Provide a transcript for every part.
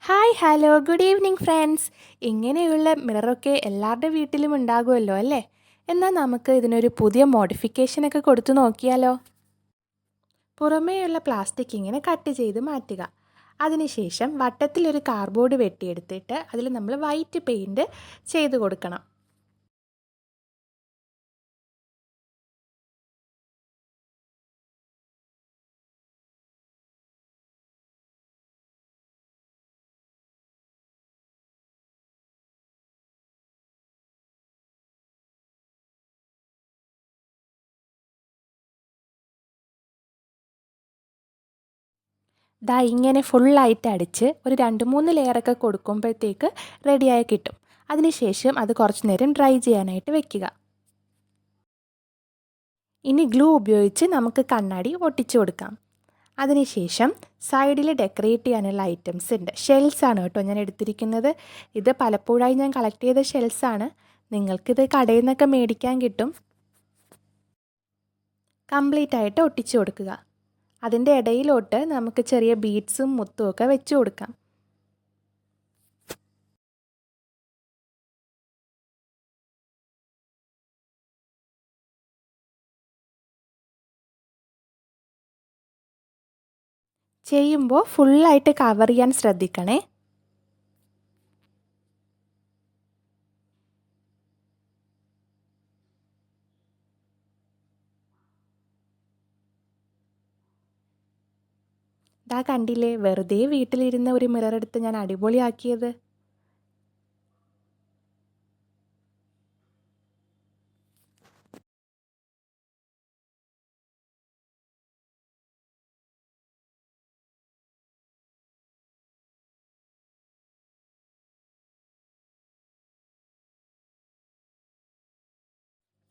Hi hello good evening friends. ഇങ്ങനെയുള്ള മിററൊക്കെ എല്ലാവരുടെ വീട്ടിലും ഉണ്ടാകുമല്ലോ അല്ലേ? എന്നാൽ നമുക്ക് ഇതിനൊരു പുതിയ മോഡിഫിക്കേഷനൊക്കെ കൊടുത്തു നോക്കിയാലോ? പുറമേയുള്ള പ്ലാസ്റ്റിക് ഇങ്ങനെ കട്ട് ചെയ്ത് മാറ്റുക. അതിനുശേഷം വട്ടത്തിലൊരു കാർഡ്ബോർഡ് വെട്ടിയെടുത്തിട്ട് അതിൽ നമ്മൾ വൈറ്റ് പെയിൻറ് ചെയ്ത് കൊടുക്കണം. ദാ ഇങ്ങനെ ഫുള്ളായിട്ട് അടിച്ച് ഒരു 2-3 ലെയറൊക്കെ കൊടുക്കുമ്പോഴത്തേക്ക് റെഡിയായി കിട്ടും. അതിനുശേഷം അത് കുറച്ച് നേരം ഡ്രൈ ചെയ്യാനായിട്ട് വെക്കുക. ഇനി ഗ്ലൂ ഉപയോഗിച്ച് നമുക്ക് കണ്ണാടി ഒട്ടിച്ചു കൊടുക്കാം. അതിനുശേഷം സൈഡിൽ ഡെക്കറേറ്റ് ചെയ്യാനുള്ള ഐറ്റംസ് ഉണ്ട്. ഷെൽസാണ് കേട്ടോ ഞാൻ എടുത്തിരിക്കുന്നത്. ഇത് പലപ്പോഴായി ഞാൻ കളക്ട് ചെയ്ത ഷെൽസാണ്. നിങ്ങൾക്കിത് കടയിൽ നിന്നൊക്കെ മേടിക്കാൻ കിട്ടും. കംപ്ലീറ്റ് ആയിട്ട് ഒട്ടിച്ചു കൊടുക്കുക. അതിൻ്റെ ഇടയിലോട്ട് നമുക്ക് ചെറിയ ബീഡ്സും മുത്തും ഒക്കെ വെച്ച് കൊടുക്കാം. ചെയ്യുമ്പോൾ ഫുള്ളായിട്ട് കവർ ചെയ്യാൻ ശ്രദ്ധിക്കണേ. ദാ കണ്ടില്ലേ, വെറുതെ വീട്ടിലിരുന്ന ഒരു മിറർ എടുത്ത് ഞാൻ അടിപൊളിയാക്കിയത്.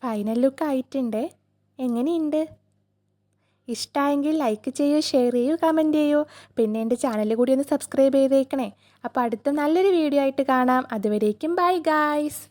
ഫൈനൽ ലുക്ക് ആയിട്ടുണ്ട്. എങ്ങനെയുണ്ട്? ഇഷ്ടമായെങ്കിൽ ലൈക്ക് ചെയ്യൂ, ഷെയർ ചെയ്യൂ, കമൻറ്റ് ചെയ്യൂ. പിന്നെ എൻ്റെ ചാനൽ കൂടി ഒന്ന് സബ്സ്ക്രൈബ് ചെയ്തേക്കണേ. അപ്പോൾ അടുത്ത നല്ലൊരു വീഡിയോ ആയിട്ട് കാണാം. അതുവരേക്കും ബൈ ഗായ്സ്.